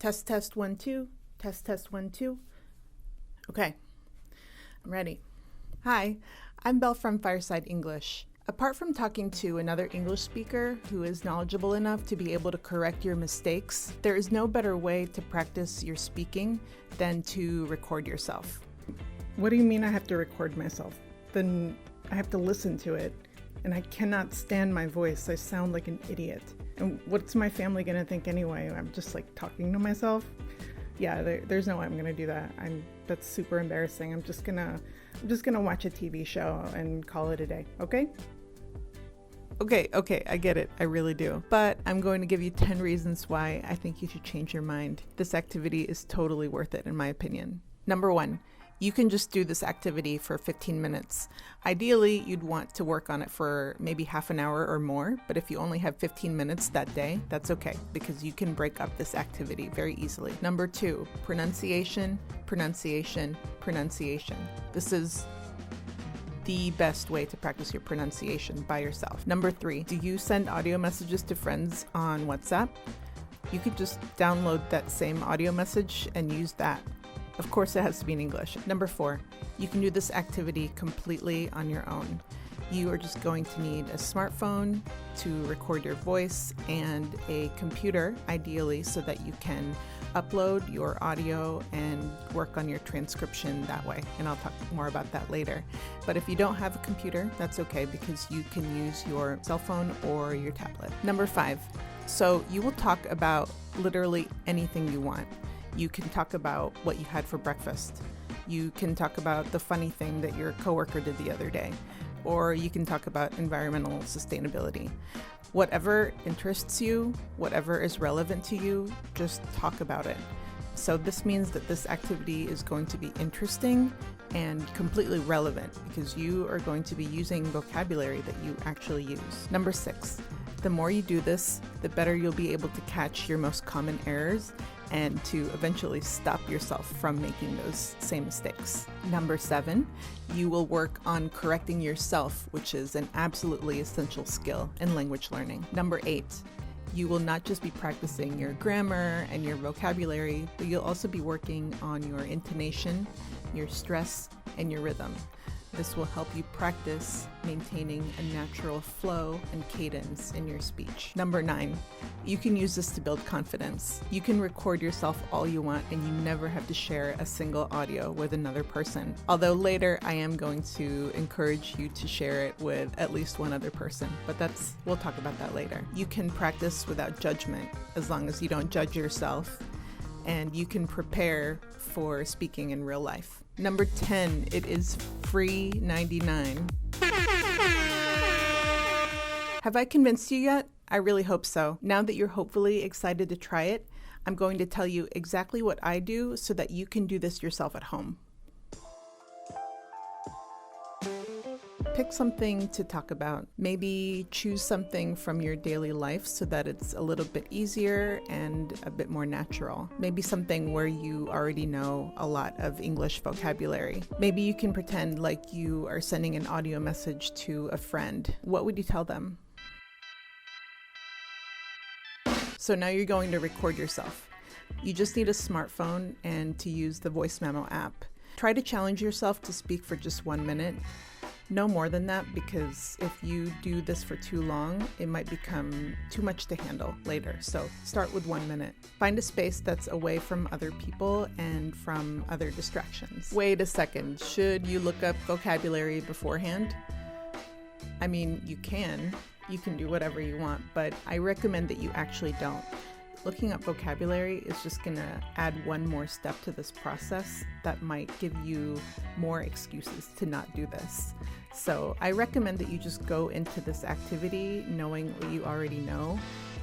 Test, test, 1, 2. Test, test, 1, 2. Okay, I'm ready. Hi, I'm Belle from Fireside English. Apart from talking to another English speaker who is knowledgeable enough to be able to correct your mistakes, there is no better way to practice your speaking than to record yourself. What do you mean I have to record myself? Then I have to listen to it, and I cannot stand my voice. I sound like an idiot. And what's my family gonna think anyway? I'm just like talking to myself? Yeah, there's no way I'm gonna do that. That's super embarrassing. I'm just gonna watch a TV show and call it a day, okay? Okay, I get it. I really do. But I'm going to give you 10 reasons why I think you should change your mind. This activity is totally worth it, in my opinion. Number 1, you can just do this activity for 15 minutes. Ideally, you'd want to work on it for maybe half an hour or more, but if you only have 15 minutes that day, that's okay, because you can break up this activity very easily. Number 2, pronunciation, pronunciation, pronunciation. This is the best way to practice your pronunciation by yourself. Number 3, do you send audio messages to friends on WhatsApp? You could just download that same audio message and use that. Of course, it has to be in English. Number 4, you can do this activity completely on your own. You are just going to need a smartphone to record your voice and a computer, ideally, so that you can upload your audio and work on your transcription that way. And I'll talk more about that later. But if you don't have a computer, that's okay, because you can use your cell phone or your tablet. Number 5, so you will talk about literally anything you want. You can talk about what you had for breakfast. You can talk about the funny thing that your coworker did the other day. Or you can talk about environmental sustainability. Whatever interests you, whatever is relevant to you, just talk about it. So this means that this activity is going to be interesting and completely relevant, because you are going to be using vocabulary that you actually use. Number 6, the more you do this, the better you'll be able to catch your most common errors and to eventually stop yourself from making those same mistakes. Number 7, you will work on correcting yourself, which is an absolutely essential skill in language learning. Number 8, you will not just be practicing your grammar and your vocabulary, but you'll also be working on your intonation, your stress, and your rhythm. This will help you practice maintaining a natural flow and cadence in your speech. Number 9, you can use this to build confidence. You can record yourself all you want, and you never have to share a single audio with another person. Although later I am going to encourage you to share it with at least one other person, but we'll talk about that later. You can practice without judgment, as long as you don't judge yourself, and you can prepare for speaking in real life. Number 10, it is free 99. Have I convinced you yet? I really hope so. Now that you're hopefully excited to try it, I'm going to tell you exactly what I do so that you can do this yourself at home. Pick something to talk about. Maybe choose something from your daily life so that it's a little bit easier and a bit more natural. Maybe something where you already know a lot of English vocabulary. Maybe you can pretend like you are sending an audio message to a friend. What would you tell them? So now you're going to record yourself. You just need a smartphone and to use the voice memo app. Try to challenge yourself to speak for just 1 minute. No more than that, because if you do this for too long, it might become too much to handle later. So start with 1 minute. Find a space that's away from other people and from other distractions. Wait a second, should you look up vocabulary beforehand? I mean, you can do whatever you want, but I recommend that you actually don't. Looking up vocabulary is just gonna add one more step to this process that might give you more excuses to not do this. So I recommend that you just go into this activity knowing what you already know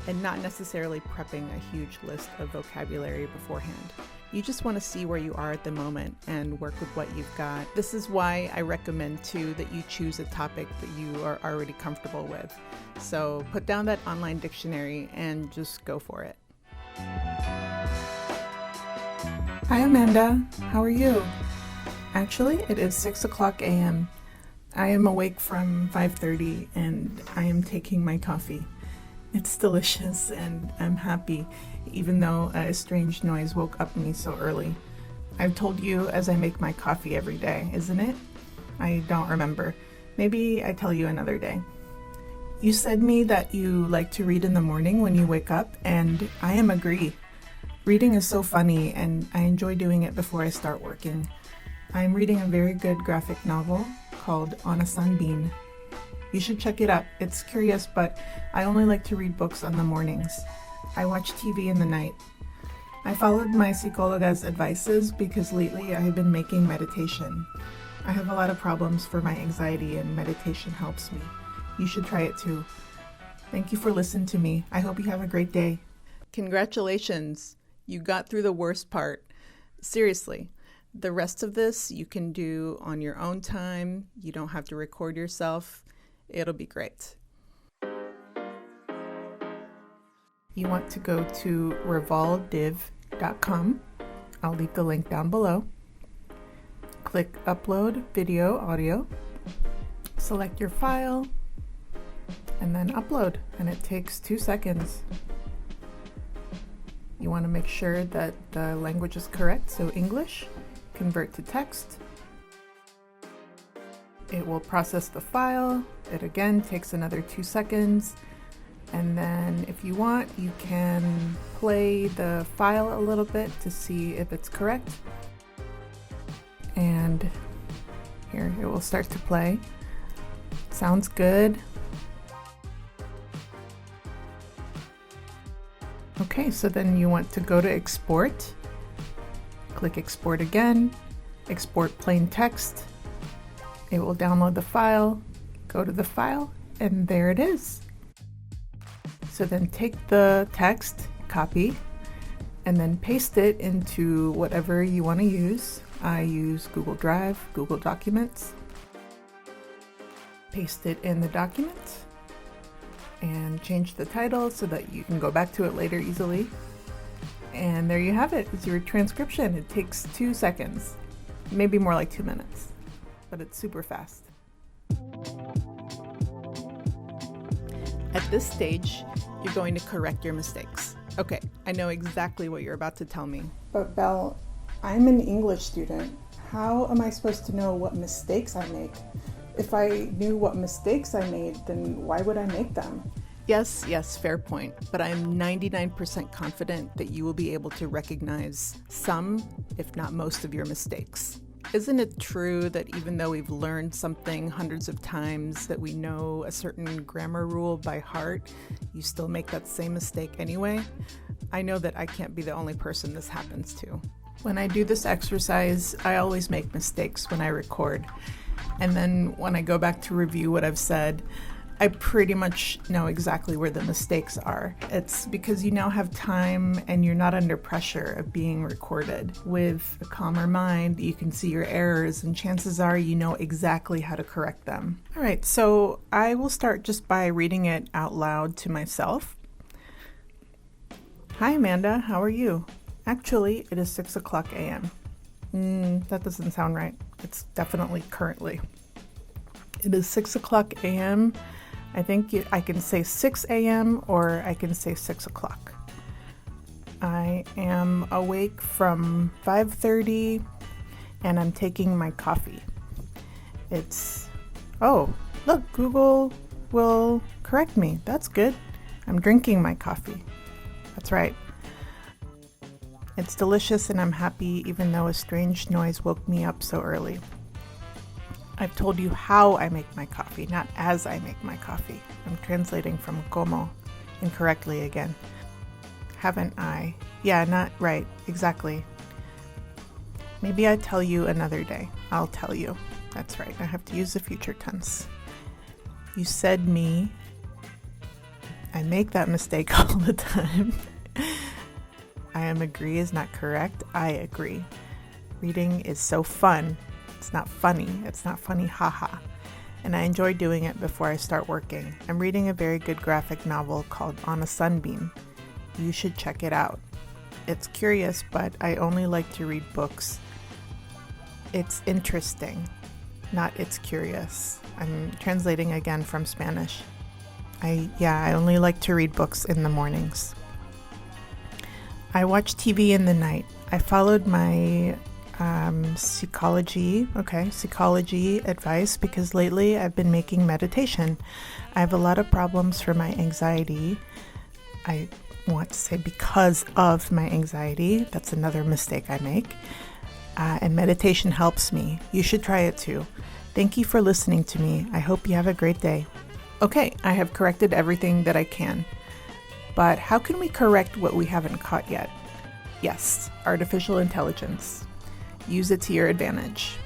and not necessarily prepping a huge list of vocabulary beforehand. You just want to see where you are at the moment and work with what you've got. This is why I recommend too that you choose a topic that you are already comfortable with. So put down that online dictionary and just go for it. Hi Amanda, how are you? Actually, it is 6:00 a.m. I am awake from 5:30 and I am taking my coffee. It's delicious and I'm happy. even though a strange noise woke up me so early. I've told you as I make my coffee every day, isn't it? I don't remember. Maybe I tell you another day. You said me that you like to read in the morning when you wake up, and I agree. Reading is so funny, and I enjoy doing it before I start working. I'm reading a very good graphic novel called On a Sunbeam. You should check it out. It's curious, but I only like to read books on the mornings. I watch TV in the night. I followed my psicologa's advices because lately I have been making meditation. I have a lot of problems for my anxiety, and meditation helps me. You should try it too. Thank you for listening to me. I hope you have a great day. Congratulations. You got through the worst part. Seriously, the rest of this you can do on your own time. You don't have to record yourself. It'll be great. You want to go to revoldiv.com. I'll leave the link down below. Click Upload Video Audio. Select your file and then upload, and it takes 2 seconds. You want to make sure that the language is correct, so English, convert to text. It will process the file. It again takes another 2 seconds. And then if you want, you can play the file a little bit to see if it's correct. And here it will start to play. Sounds good. Okay, so then you want to go to export. Click export again. Export plain text. It will download the file. Go to the file, and there it is. So then take the text, copy, and then paste it into whatever you want to use. I use Google Drive, Google Documents. Paste it in the document and change the title so that you can go back to it later easily. And there you have it. It's your transcription. It takes 2 seconds, maybe more like 2 minutes, but it's super fast. At this stage, you're going to correct your mistakes. Okay, I know exactly what you're about to tell me. But Belle, I'm an English student. How am I supposed to know what mistakes I make? If I knew what mistakes I made, then why would I make them? Yes, fair point. But I am 99% confident that you will be able to recognize some, if not most, of your mistakes. Isn't it true that even though we've learned something hundreds of times, that we know a certain grammar rule by heart, you still make that same mistake anyway? I know that I can't be the only person this happens to. When I do this exercise, I always make mistakes when I record. And then when I go back to review what I've said, I pretty much know exactly where the mistakes are. It's because you now have time and you're not under pressure of being recorded. With a calmer mind, you can see your errors, and chances are you know exactly how to correct them. All right, so I will start just by reading it out loud to myself. Hi, Amanda, how are you? Actually, it is 6:00 a.m. That doesn't sound right. It's definitely currently. It is 6:00 a.m. I think I can say 6 a.m. or I can say 6 o'clock. I am awake from 5:30 and I'm taking my coffee. Oh, look, Google will correct me. That's good. I'm drinking my coffee. That's right. It's delicious and I'm happy even though a strange noise woke me up so early. I've told you how I make my coffee, not as I make my coffee. I'm translating from como incorrectly again. Haven't I? Yeah, not right. Exactly. Maybe I tell you another day. I'll tell you. That's right. I have to use the future tense. You said me. I make that mistake all the time. I agree is not correct. I agree. Reading is so fun. It's not funny. It's not funny, haha. And I enjoy doing it before I start working. I'm reading a very good graphic novel called On a Sunbeam. You should check it out. It's curious, but I only like to read books. It's interesting, not it's curious. I'm translating again from Spanish. I only like to read books in the mornings. I watch TV in the night. I followed my psychology advice because lately I've been making meditation. I have a lot of problems for my anxiety. I want to say because of my anxiety. That's another mistake I make. And meditation helps me. You should try it too. Thank you for listening to me. I hope you have a great day. Okay, I have corrected everything that I can. But how can we correct what we haven't caught yet? Yes, artificial intelligence. Use it to your advantage.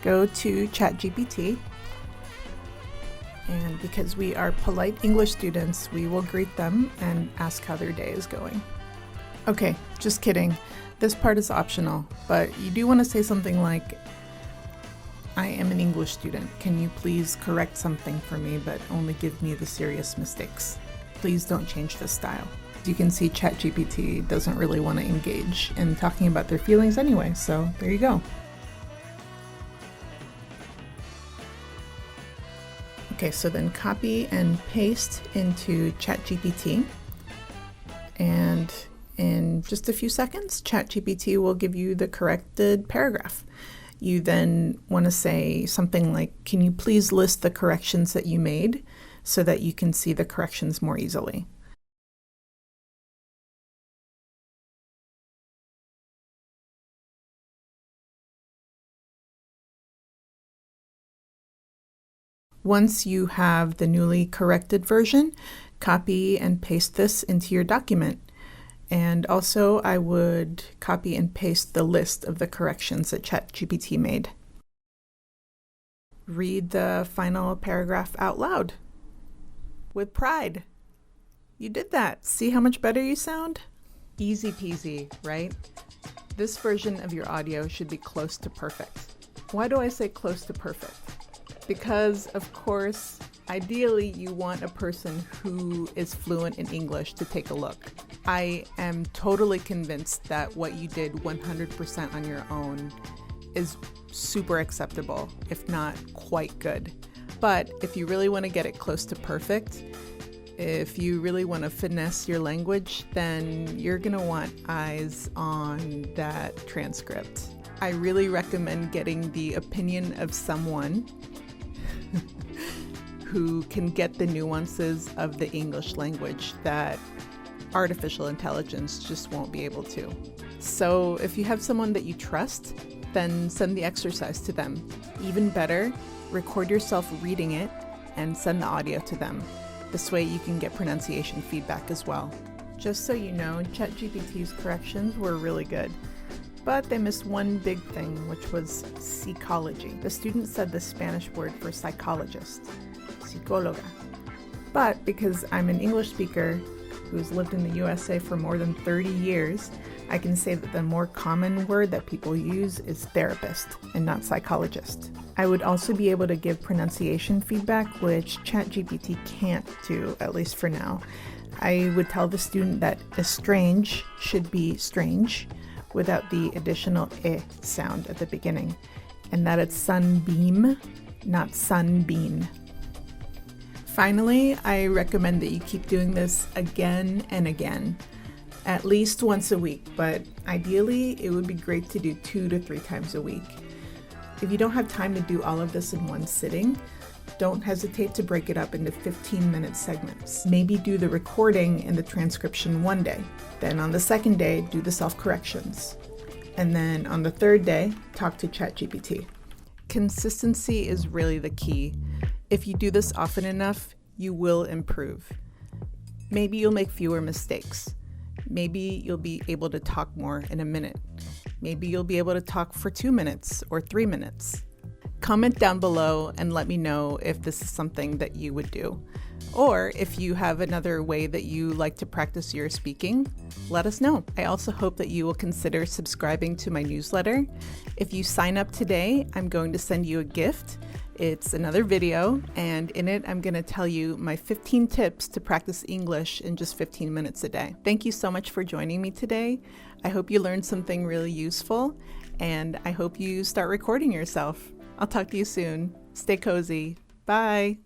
Go to ChatGPT, and because we are polite English students, we will greet them and ask how their day is going. Okay, just kidding. This part is optional, but you do want to say something like, I am an English student. Can you please correct something for me, but only give me the serious mistakes? Please don't change the style. You can see ChatGPT doesn't really want to engage in talking about their feelings anyway, so there you go. Okay, so then copy and paste into ChatGPT, and in just a few seconds, ChatGPT will give you the corrected paragraph. You then want to say something like, can you please list the corrections that you made so that you can see the corrections more easily? Once you have the newly corrected version, copy and paste this into your document. And also, I would copy and paste the list of the corrections that ChatGPT made. Read the final paragraph out loud with pride. You did that. See how much better you sound? Easy peasy, right? This version of your audio should be close to perfect. Why do I say close to perfect? Because, of course, ideally you want a person who is fluent in English to take a look. I am totally convinced that what you did 100% on your own is super acceptable, if not quite good. But if you really want to get it close to perfect, if you really want to finesse your language, then you're going to want eyes on that transcript. I really recommend getting the opinion of someone who can get the nuances of the English language that artificial intelligence just won't be able to. So if you have someone that you trust, then send the exercise to them. Even better, record yourself reading it and send the audio to them. This way you can get pronunciation feedback as well. Just so you know, ChatGPT's corrections were really good. But they missed one big thing, which was psychology. The student said the Spanish word for psychologist, psicóloga. But because I'm an English speaker who's lived in the USA for more than 30 years, I can say that the more common word that people use is therapist and not psychologist. I would also be able to give pronunciation feedback, which ChatGPT can't do, at least for now. I would tell the student that estrange should be strange without the additional e sound at the beginning, and that it's sunbeam, not sunbeam. Finally, I recommend that you keep doing this again and again, at least once a week, but ideally it would be great to do 2 to 3 times a week. If you don't have time to do all of this in one sitting, don't hesitate to break it up into 15-minute segments. Maybe do the recording and the transcription one day. Then on the second day, do the self-corrections. And then on the third day, talk to ChatGPT. Consistency is really the key. If you do this often enough, you will improve. Maybe you'll make fewer mistakes. Maybe you'll be able to talk more in a minute. Maybe you'll be able to talk for 2 minutes or 3 minutes. Comment down below and let me know if this is something that you would do. Or if you have another way that you like to practice your speaking, let us know. I also hope that you will consider subscribing to my newsletter. If you sign up today, I'm going to send you a gift. It's another video, and in it, I'm going to tell you my 15 tips to practice English in just 15 minutes a day. Thank you so much for joining me today. I hope you learned something really useful, and I hope you start recording yourself. I'll talk to you soon. Stay cozy. Bye.